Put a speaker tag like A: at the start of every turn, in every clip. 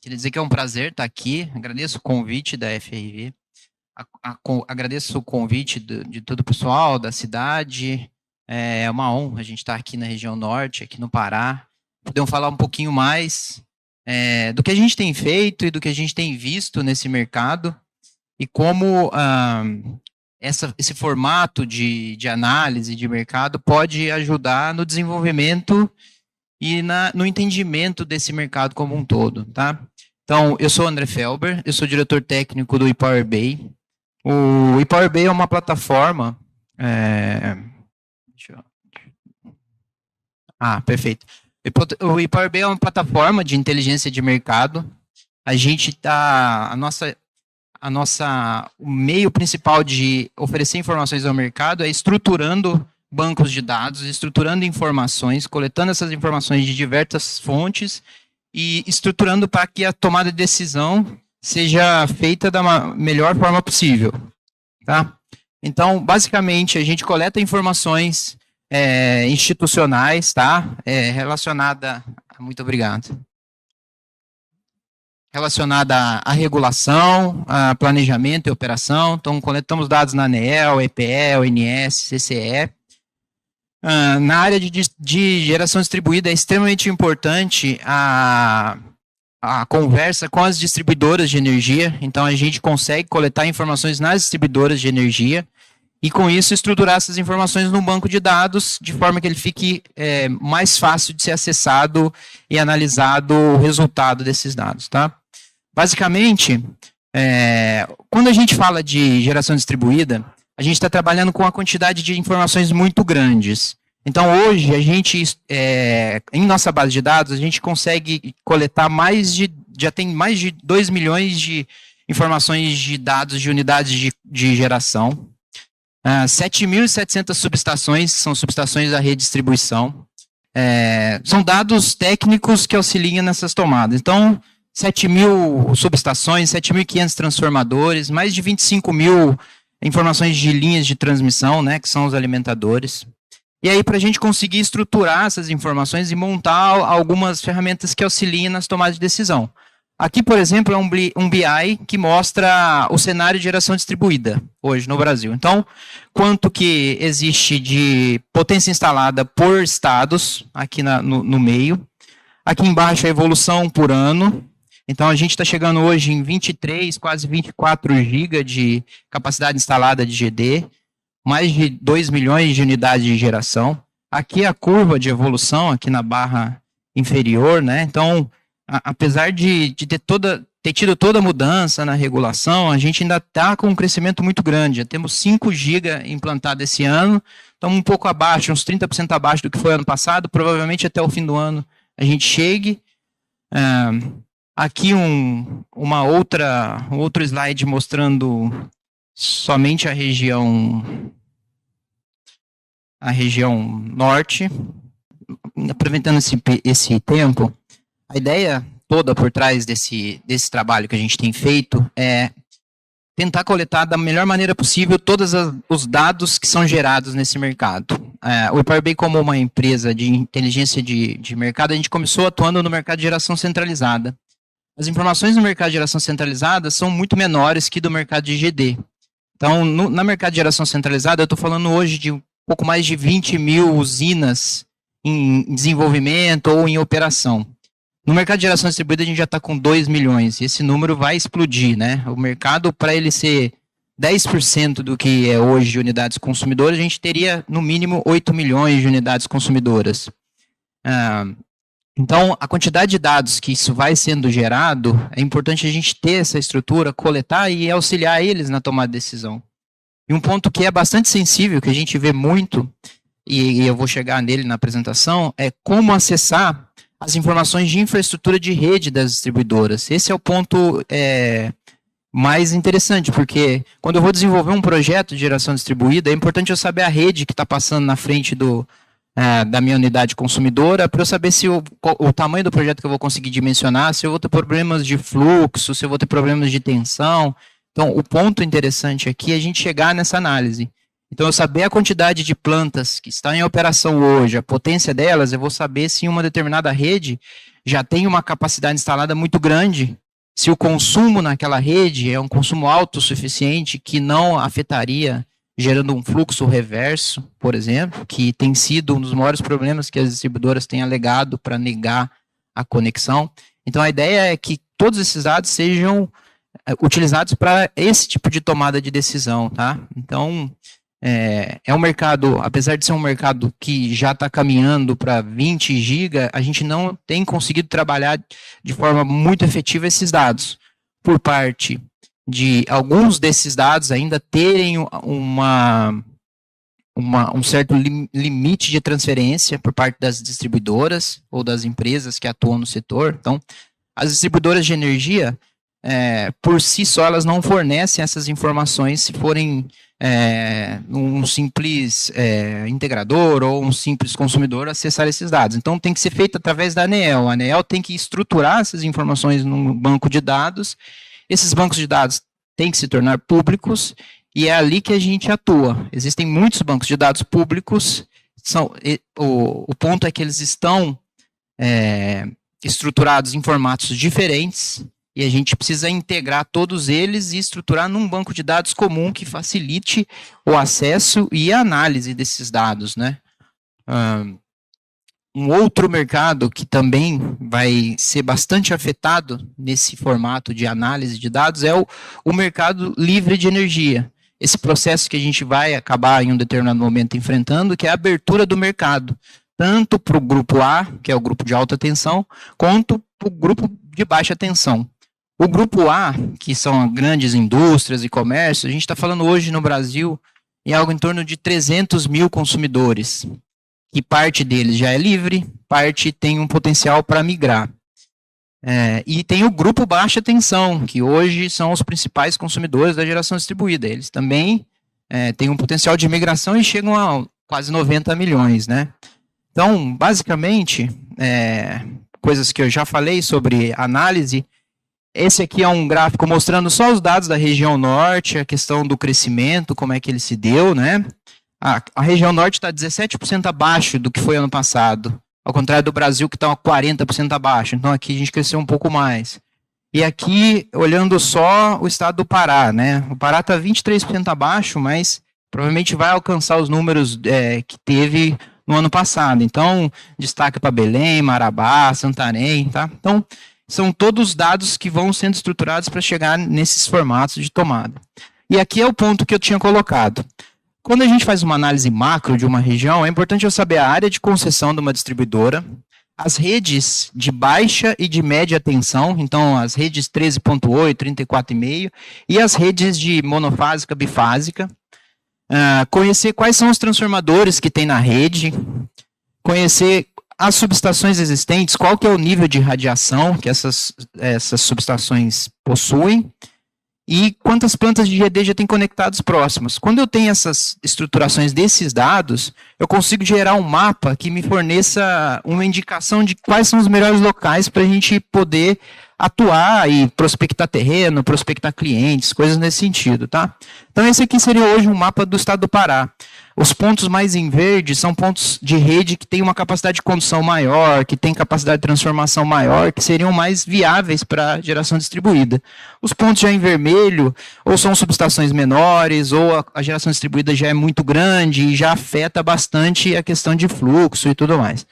A: Queria dizer que é um prazer estar aqui. Agradeço o convite da FRV. Agradeço o convite de todo o pessoal da cidade. É uma honra a gente estar aqui na região norte, aqui no Pará. Podemos falar um pouquinho mais do que a gente tem feito e do que a gente tem visto nesse mercado e como esse formato de análise de mercado pode ajudar no desenvolvimento e no entendimento desse mercado como um todo, tá? Então, eu sou o André Felber, eu sou diretor técnico do ePowerBay. O ePowerBay é uma plataforma... perfeito. O ePowerBay é uma plataforma de inteligência de mercado. A gente está... O meio principal de oferecer informações ao mercado é estruturando bancos de dados, estruturando informações, coletando essas informações de diversas fontes e estruturando para que a tomada de decisão seja feita da melhor forma possível. Tá? Então, basicamente, a gente coleta informações institucionais, tá? Relacionada... Muito obrigado. Relacionada à regulação, a planejamento e operação. Então, coletamos dados na ANEEL, EPE, ONS, CCE. Na área de geração distribuída é extremamente importante a conversa com as distribuidoras de energia. Então, a gente consegue coletar informações nas distribuidoras de energia e, com isso, estruturar essas informações num banco de dados de forma que ele fique mais fácil de ser acessado e analisado o resultado desses dados, tá? Basicamente, quando a gente fala de geração distribuída, a gente está trabalhando com uma quantidade de informações muito grandes. Então, hoje, a gente, em nossa base de dados, a gente consegue coletar já tem mais de 2 milhões de informações de dados de unidades de geração. 7.700 subestações, são subestações da rede de distribuição. São dados técnicos que auxiliam nessas tomadas. Então, 7.000 subestações, 7.500 transformadores, mais de 25.000 informações de linhas de transmissão, né, que são os alimentadores. E aí, para a gente conseguir estruturar essas informações e montar algumas ferramentas que auxiliem nas tomadas de decisão. Aqui, por exemplo, é um BI que mostra o cenário de geração distribuída hoje no Brasil. Então, quanto que existe de potência instalada por estados, aqui no meio. Aqui embaixo a evolução por ano. Então, a gente está chegando hoje em 23, quase 24 GB de capacidade instalada de GD, mais de 2 milhões de unidades de geração. Aqui a curva de evolução, aqui na barra inferior, né? Então, apesar de ter tido toda a mudança na regulação, a gente ainda está com um crescimento muito grande. Já temos 5 GB implantado esse ano, estamos um pouco abaixo, uns 30% abaixo do que foi ano passado, provavelmente até o fim do ano a gente chegue. Aqui um outro slide mostrando somente a região norte. Aproveitando esse tempo, a ideia toda por trás desse trabalho que a gente tem feito é tentar coletar da melhor maneira possível todos os dados que são gerados nesse mercado. O ePowerBay, como uma empresa de inteligência de mercado, a gente começou atuando no mercado de geração centralizada. As informações no mercado de geração centralizada são muito menores que do mercado de GD. Então, no mercado de geração centralizada, eu estou falando hoje de um pouco mais de 20.000 usinas em desenvolvimento ou em operação. No mercado de geração distribuída, a gente já está com 2 milhões, e esse número vai explodir, né? O mercado, para ele ser 10% do que é hoje de unidades consumidoras, a gente teria, no mínimo, 8 milhões de unidades consumidoras. Então, a quantidade de dados que isso vai sendo gerado, é importante a gente ter essa estrutura, coletar e auxiliar eles na tomada de decisão. E um ponto que é bastante sensível, que a gente vê muito, e eu vou chegar nele na apresentação, é como acessar as informações de infraestrutura de rede das distribuidoras. Esse é o ponto mais interessante, porque quando eu vou desenvolver um projeto de geração distribuída, é importante eu saber a rede que está passando na frente da minha unidade consumidora, para eu saber se o tamanho do projeto que eu vou conseguir dimensionar, se eu vou ter problemas de fluxo, se eu vou ter problemas de tensão. Então, o ponto interessante aqui é a gente chegar nessa análise. Então, eu saber a quantidade de plantas que estão em operação hoje, a potência delas, eu vou saber se em uma determinada rede já tem uma capacidade instalada muito grande, se o consumo naquela rede é um consumo autossuficiente que não afetaria, gerando um fluxo reverso, por exemplo, que tem sido um dos maiores problemas que as distribuidoras têm alegado para negar a conexão. Então, a ideia é que todos esses dados sejam utilizados para esse tipo de tomada de decisão, tá? Então, é um mercado, apesar de ser um mercado que já está caminhando para 20 GB, a gente não tem conseguido trabalhar de forma muito efetiva esses dados, por parte de alguns desses dados ainda terem um certo limite de transferência por parte das distribuidoras ou das empresas que atuam no setor. Então, as distribuidoras de energia, por si só, elas não fornecem essas informações se forem um simples integrador ou um simples consumidor acessar esses dados. Então, tem que ser feito através da ANEEL. A ANEEL tem que estruturar essas informações num banco de dados. Esses bancos de dados têm que se tornar públicos e é ali que a gente atua. Existem muitos bancos de dados públicos. O ponto é que eles estão estruturados em formatos diferentes, e a gente precisa integrar todos eles e estruturar num banco de dados comum que facilite o acesso e a análise desses dados, né? Um outro mercado que também vai ser bastante afetado nesse formato de análise de dados é o mercado livre de energia. Esse processo que a gente vai acabar em um determinado momento enfrentando, que é a abertura do mercado, tanto para o grupo A, que é o grupo de alta tensão, quanto para o grupo de baixa tensão. O grupo A, que são grandes indústrias e comércio, a gente está falando hoje no Brasil em algo em torno de 300 mil consumidores, que parte deles já é livre, parte tem um potencial para migrar. E tem o grupo baixa tensão, que hoje são os principais consumidores da geração distribuída. Eles também têm um potencial de migração e chegam a quase 90 milhões, né? Então, basicamente, coisas que eu já falei sobre análise. Esse aqui é um gráfico mostrando só os dados da região norte, a questão do crescimento, como é que ele se deu, né? A região norte está 17% abaixo do que foi ano passado, ao contrário do Brasil, que está 40% abaixo. Então, aqui a gente cresceu um pouco mais. E aqui, olhando só o estado do Pará, né? O Pará está 23% abaixo, mas provavelmente vai alcançar os números que teve no ano passado. Então, destaque para Belém, Marabá, Santarém, tá? Então, são todos dados que vão sendo estruturados para chegar nesses formatos de tomada. E aqui é o ponto que eu tinha colocado. Quando a gente faz uma análise macro de uma região, é importante eu saber a área de concessão de uma distribuidora, as redes de baixa e de média tensão, então as redes 13.8, 34,5, e as redes de monofásica, bifásica, conhecer quais são os transformadores que tem na rede, conhecer as subestações existentes, qual que é o nível de radiação que essas subestações possuem e quantas plantas de GD já tem conectadas próximas. Quando eu tenho essas estruturações desses dados, eu consigo gerar um mapa que me forneça uma indicação de quais são os melhores locais para a gente poder atuar e prospectar terreno, prospectar clientes, coisas nesse sentido, tá? Então esse aqui seria hoje um mapa do estado do Pará. Os pontos mais em verde são pontos de rede que têm uma capacidade de condução maior, que têm capacidade de transformação maior, que seriam mais viáveis para geração distribuída. Os pontos já em vermelho, ou são subestações menores, ou a geração distribuída já é muito grande e já afeta bastante a questão de fluxo e tudo mais.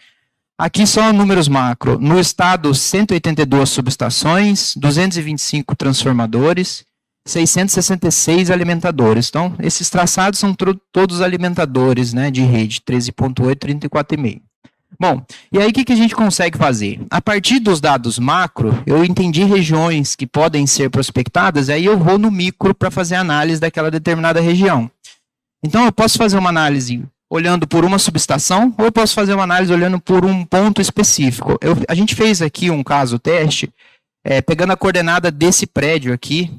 A: Aqui são números macro. No estado, 182 subestações, 225 transformadores, 666 alimentadores. Então, esses traçados são todos alimentadores, né, de rede, 13.8, 34,5. Bom, e aí o que a gente consegue fazer? A partir dos dados macro, eu entendi regiões que podem ser prospectadas, aí eu vou no micro para fazer análise daquela determinada região. Então, eu posso fazer uma análise olhando por uma subestação, ou eu posso fazer uma análise olhando por um ponto específico. A gente fez aqui um caso teste, pegando a coordenada desse prédio aqui,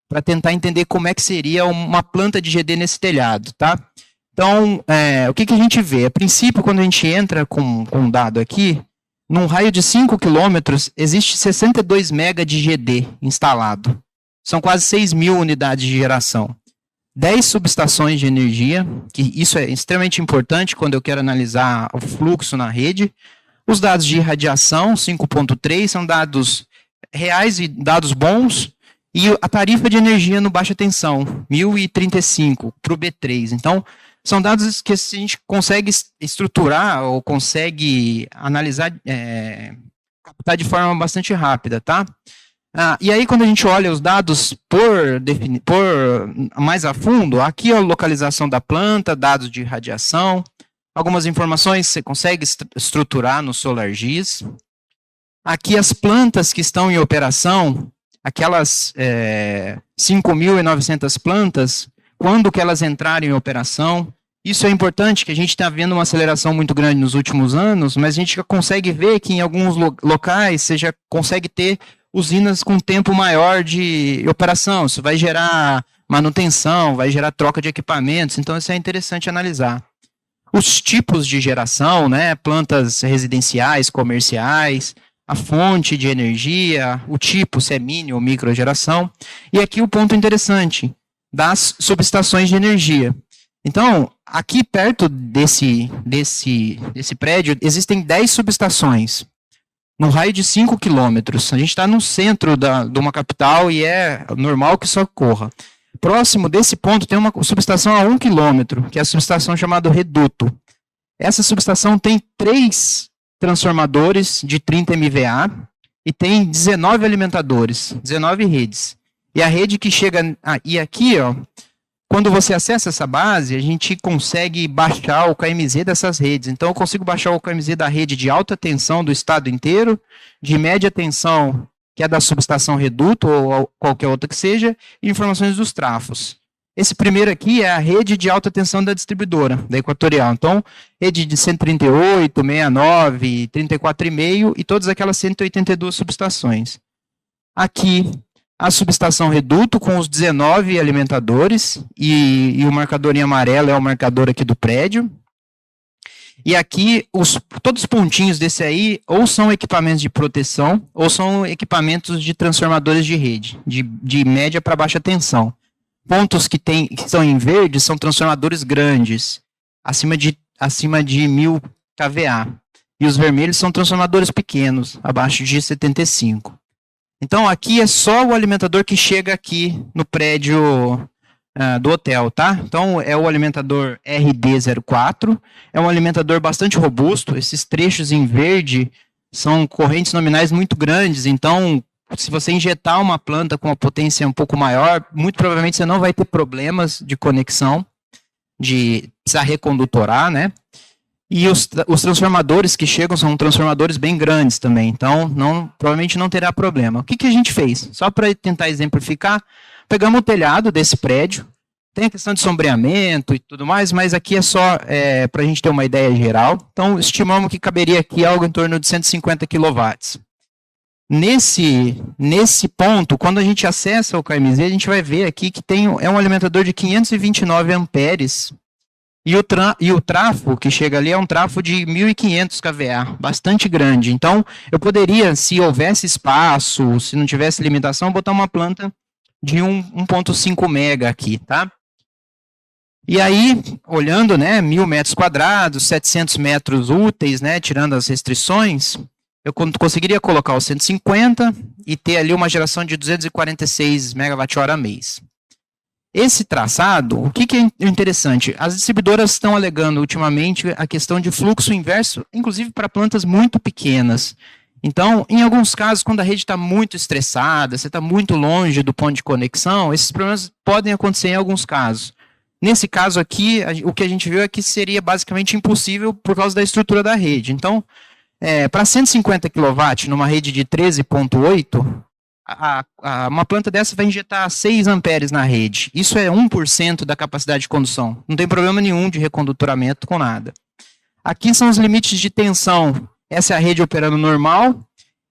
A: para tentar entender como é que seria uma planta de GD nesse telhado, tá? Então, o que a gente vê? A princípio, quando a gente entra com um dado aqui, num raio de 5 quilômetros, existe 62 mega de GD instalado. São quase 6 mil unidades de geração. 10 subestações de energia, que isso é extremamente importante quando eu quero analisar o fluxo na rede. Os dados de irradiação, 5.3, são dados reais e dados bons, e a tarifa de energia no baixa tensão, 1035 para o B3. Então, são dados que a gente consegue estruturar ou consegue analisar, captar de forma bastante rápida, tá? E aí, quando a gente olha os dados por mais a fundo, aqui a localização da planta, dados de radiação, algumas informações você consegue estruturar no SolarGIS. Aqui as plantas que estão em operação, aquelas 5.900 plantas, quando que elas entrarem em operação. Isso é importante, que a gente está vendo uma aceleração muito grande nos últimos anos, mas a gente já consegue ver que em alguns locais você já consegue ter usinas com tempo maior de operação. Isso vai gerar manutenção, vai gerar troca de equipamentos, então isso é interessante analisar. Os tipos de geração, né, plantas residenciais, comerciais, a fonte de energia, o tipo, se é mini ou microgeração. E aqui o ponto interessante, das subestações de energia. Então, aqui perto desse prédio, existem 10 subestações, no raio de 5 quilômetros. A gente está no centro de uma capital e é normal que isso ocorra. Próximo desse ponto tem uma subestação a 1 quilômetro, que é a subestação chamada Reduto. Essa subestação tem 3 transformadores de 30 MVA e tem 19 alimentadores, 19 redes. E a rede que chega... e aqui, ó, quando você acessa essa base, a gente consegue baixar o KMZ dessas redes. Então, eu consigo baixar o KMZ da rede de alta tensão do estado inteiro, de média tensão, que é da subestação Reduto, ou qualquer outra que seja, e informações dos trafos. Esse primeiro aqui é a rede de alta tensão da distribuidora, da Equatorial. Então, rede de 138, 69, 34,5 e todas aquelas 182 subestações. Aqui, a subestação Reduto com os 19 alimentadores e o marcador em amarelo é o marcador aqui do prédio. E aqui, todos os pontinhos desse aí, ou são equipamentos de proteção, ou são equipamentos de transformadores de rede, de média para baixa tensão. Pontos que estão em verde são transformadores grandes, acima de 1.000 kVA. E os vermelhos são transformadores pequenos, abaixo de 75. Então, aqui é só o alimentador que chega aqui no prédio do hotel, tá? Então, é o alimentador RD04, é um alimentador bastante robusto, esses trechos em verde são correntes nominais muito grandes, então, se você injetar uma planta com uma potência um pouco maior, muito provavelmente você não vai ter problemas de conexão, de precisar recondutorar, né? E os transformadores que chegam são transformadores bem grandes também, então provavelmente não terá problema. O que a gente fez? Só para tentar exemplificar, pegamos o telhado desse prédio, tem a questão de sombreamento e tudo mais, mas aqui é só para a gente ter uma ideia geral. Então, estimamos que caberia aqui algo em torno de 150 kW. Nesse ponto, quando a gente acessa o KMZ, a gente vai ver aqui que é um alimentador de 529 amperes, e o trafo que chega ali é um trafo de 1.500 kVA, bastante grande. Então, eu poderia, se houvesse espaço, se não tivesse limitação, botar uma planta de 1.5 mega aqui, tá? E aí, olhando, né, 1.000 metros quadrados, 700 metros úteis, né, tirando as restrições, eu conseguiria colocar os 150 e ter ali uma geração de 246 MWh mês. Esse traçado, o que é interessante? As distribuidoras estão alegando ultimamente a questão de fluxo inverso, inclusive para plantas muito pequenas. Então, em alguns casos, quando a rede está muito estressada, você está muito longe do ponto de conexão, esses problemas podem acontecer em alguns casos. Nesse caso aqui, o que a gente viu é que seria basicamente impossível por causa da estrutura da rede. Então, para 150 kW numa rede de 13,8, uma planta dessa vai injetar 6 amperes na rede. Isso é 1% da capacidade de condução. Não tem problema nenhum de recondutoramento com nada. Aqui são os limites de tensão. Essa é a rede operando normal.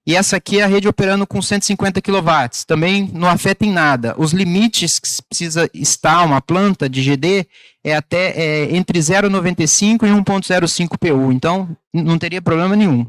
A: E essa aqui é a rede operando com 150 kW. Também não afeta em nada. Os limites que precisa estar uma planta de GD é até entre 0,95 e 1,05 PU. Então, não teria problema nenhum.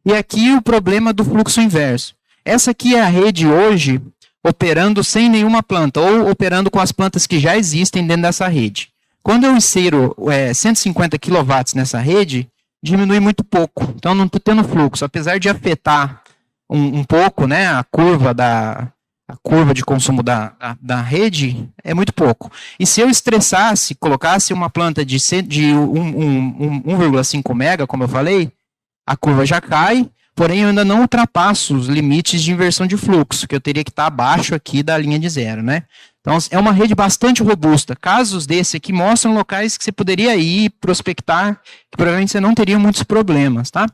A: E aqui o problema do fluxo inverso. Essa aqui é a rede hoje operando sem nenhuma planta, ou operando com as plantas que já existem dentro dessa rede. Quando eu insiro 150 kW nessa rede, diminui muito pouco. Então, não estou tendo fluxo. Apesar de afetar um pouco, né, a curva de consumo da rede, é muito pouco. E se eu estressasse, colocasse uma planta de 1,5 mega, como eu falei, a curva já cai, porém eu ainda não ultrapasso os limites de inversão de fluxo, que eu teria que estar abaixo aqui da linha de zero, né? Então, é uma rede bastante robusta. Casos desse aqui mostram locais que você poderia ir prospectar, que provavelmente você não teria muitos problemas, tá?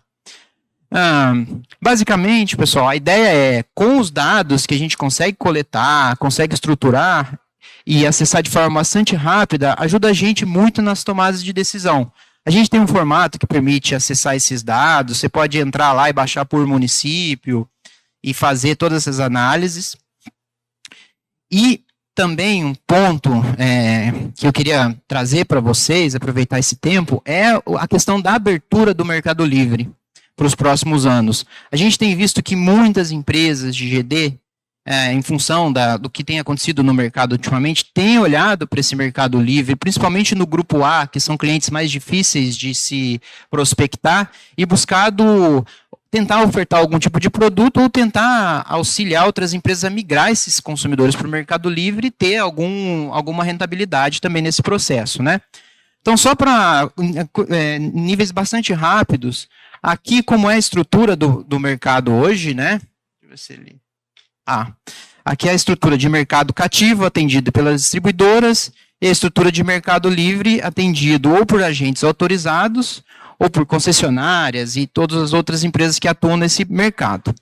A: Basicamente, pessoal, a ideia é, com os dados que a gente consegue coletar, consegue estruturar e acessar de forma bastante rápida, ajuda a gente muito nas tomadas de decisão. A gente tem um formato que permite acessar esses dados, você pode entrar lá e baixar por município e fazer todas essas análises. E também um ponto que eu queria trazer para vocês, aproveitar esse tempo, é a questão da abertura do Mercado Livre para os próximos anos. A gente tem visto que muitas empresas de GD, em função do que tem acontecido no mercado ultimamente, têm olhado para esse Mercado Livre, principalmente no grupo A, que são clientes mais difíceis de se prospectar, e buscado tentar ofertar algum tipo de produto ou tentar auxiliar outras empresas a migrar esses consumidores para o Mercado Livre e ter alguma rentabilidade também nesse processo, né? Então, só para níveis bastante rápidos, aqui como é a estrutura do mercado hoje, né? Deixa eu ver se ele... aqui é a estrutura de mercado cativo, atendido pelas distribuidoras, e a estrutura de mercado livre, atendido ou por agentes autorizados, ou por concessionárias e todas as outras empresas que atuam nesse mercado.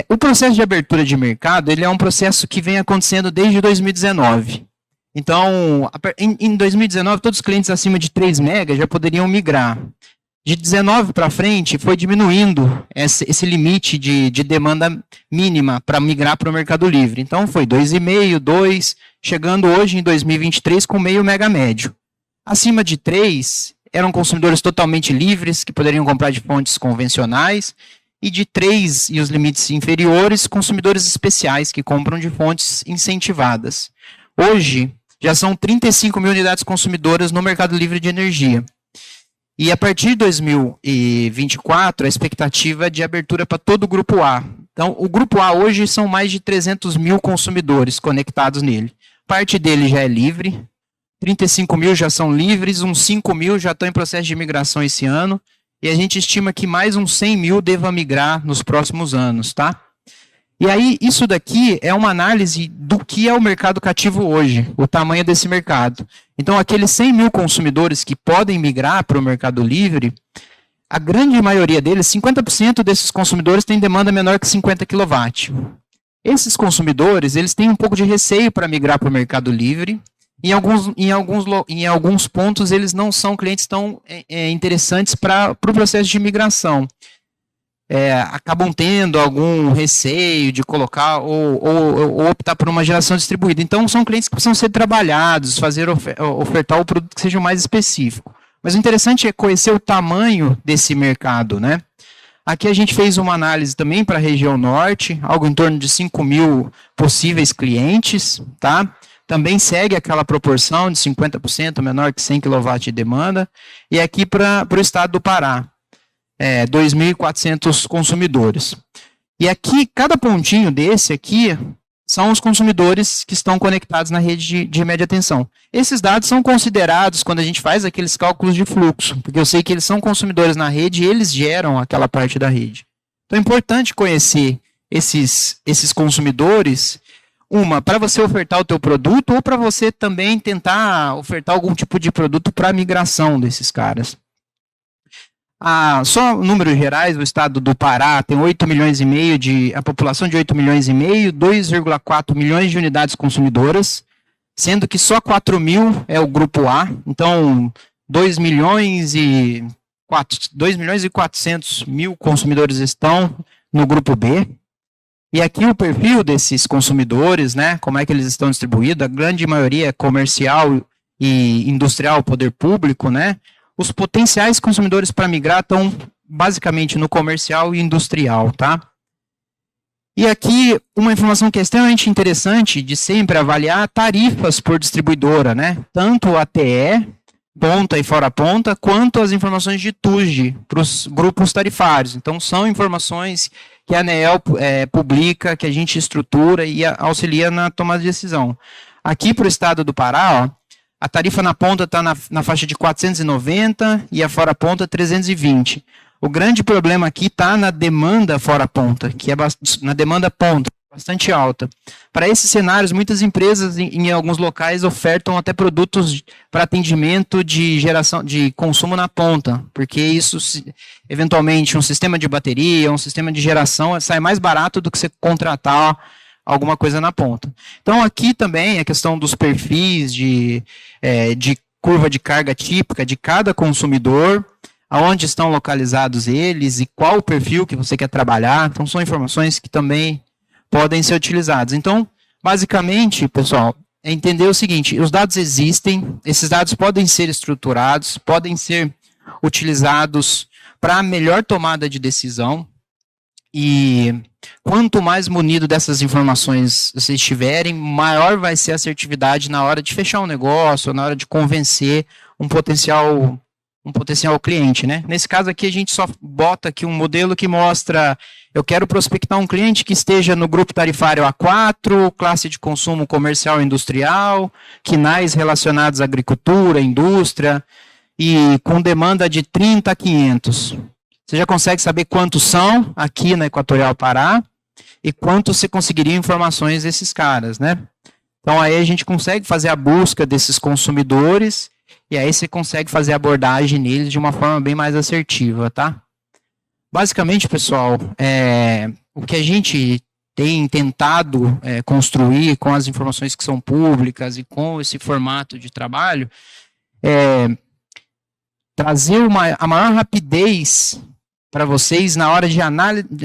A: O processo de abertura de mercado, ele é um processo que vem acontecendo desde 2019. Então, em 2019, todos os clientes acima de 3 MB já poderiam migrar. De 19 para frente, foi diminuindo esse limite de demanda mínima para migrar para o Mercado Livre. Então, foi 2,5, 2, chegando hoje em 2023 com meio mega médio. Acima de 3, eram consumidores totalmente livres, que poderiam comprar de fontes convencionais, e de 3 e os limites inferiores, consumidores especiais, que compram de fontes incentivadas. Hoje, já são 35 mil unidades consumidoras no Mercado Livre de energia. E a partir de 2024, a expectativa é de abertura para todo o Grupo A. Então, o Grupo A hoje são mais de 300 mil consumidores conectados nele. Parte dele já é livre, 35 mil já são livres, uns 5 mil já estão em processo de migração esse ano, e a gente estima que mais uns 100 mil devam migrar nos próximos anos, tá? E aí, isso daqui é uma análise do que é o mercado cativo hoje, o tamanho desse mercado. Então, aqueles 100 mil consumidores que podem migrar para o Mercado Livre, a grande maioria deles, 50% desses consumidores têm demanda menor que 50 kW. Esses consumidores, eles têm um pouco de receio para migrar para o Mercado Livre. Em alguns pontos, eles não são clientes tão interessantes para o processo de migração. Acabam tendo algum receio de colocar ou optar por uma geração distribuída. Então, são clientes que precisam ser trabalhados, ofertar o produto que seja mais específico. Mas o interessante é conhecer o tamanho desse mercado, né? Aqui a gente fez uma análise também para a região norte, algo em torno de 5 mil possíveis clientes, tá? Também segue aquela proporção de 50% menor que 100 kW de demanda. E aqui para o estado do Pará. 2.400 consumidores. E aqui, cada pontinho desse aqui, são os consumidores que estão conectados na rede de média tensão. Esses dados são considerados quando a gente faz aqueles cálculos de fluxo, porque eu sei que eles são consumidores na rede e eles geram aquela parte da rede. Então é importante conhecer esses consumidores, para você ofertar o teu produto ou para você também tentar ofertar algum tipo de produto para a migração desses caras. Só números gerais, o estado do Pará tem 8 milhões e meio a população de 8 milhões e meio, 2,4 milhões de unidades consumidoras, sendo que só 4 mil é o grupo A, então 2 milhões e 400 mil consumidores estão no grupo B. E aqui o perfil desses consumidores, né, como é que eles estão distribuídos, a grande maioria é comercial e industrial, poder público, né? Os potenciais consumidores para migrar estão basicamente no comercial e industrial, tá? E aqui uma informação que é extremamente interessante de sempre avaliar tarifas por distribuidora, né? Tanto a TE, ponta e fora ponta, quanto as informações de TUJ para os grupos tarifários. Então, são informações que a ANEEL publica, que a gente estrutura e auxilia na tomada de decisão. Aqui para o estado do Pará, ó, a tarifa na ponta está na faixa de 490 e a fora ponta 320. O grande problema aqui está na demanda fora ponta, que é na demanda ponta, bastante alta. Para esses cenários, muitas empresas em alguns locais ofertam até produtos para atendimento de geração de consumo na ponta, porque isso, eventualmente, um sistema de bateria, um sistema de geração, sai mais barato do que você contratar alguma coisa na ponta. Então, aqui também a questão dos perfis de curva de carga típica de cada consumidor, aonde estão localizados eles e qual o perfil que você quer trabalhar. Então, são informações que também podem ser utilizadas. Então, basicamente, pessoal, é entender o seguinte: os dados existem, esses dados podem ser estruturados, podem ser utilizados para melhor tomada de decisão, e quanto mais munido dessas informações vocês tiverem, maior vai ser a assertividade na hora de fechar um negócio, na hora de convencer um potencial cliente, né? Nesse caso aqui, a gente só bota aqui um modelo que mostra: eu quero prospectar um cliente que esteja no grupo tarifário A4, classe de consumo comercial e industrial, quinais relacionados à agricultura, indústria, e com demanda de 30 a 500. Você já consegue saber quantos são aqui na Equatorial Pará e quanto você conseguiria informações desses caras, né? Então, aí a gente consegue fazer a busca desses consumidores e aí você consegue fazer a abordagem neles de uma forma bem mais assertiva, tá? Basicamente, pessoal, o que a gente tem tentado construir com as informações que são públicas e com esse formato de trabalho é trazer a maior rapidez para vocês na hora de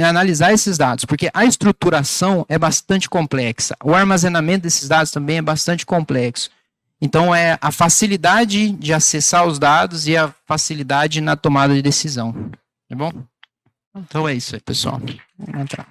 A: analisar esses dados, porque a estruturação é bastante complexa, o armazenamento desses dados também é bastante complexo. Então, é a facilidade de acessar os dados e a facilidade na tomada de decisão. Tá bom? Então, é isso aí, pessoal. Vamos entrar.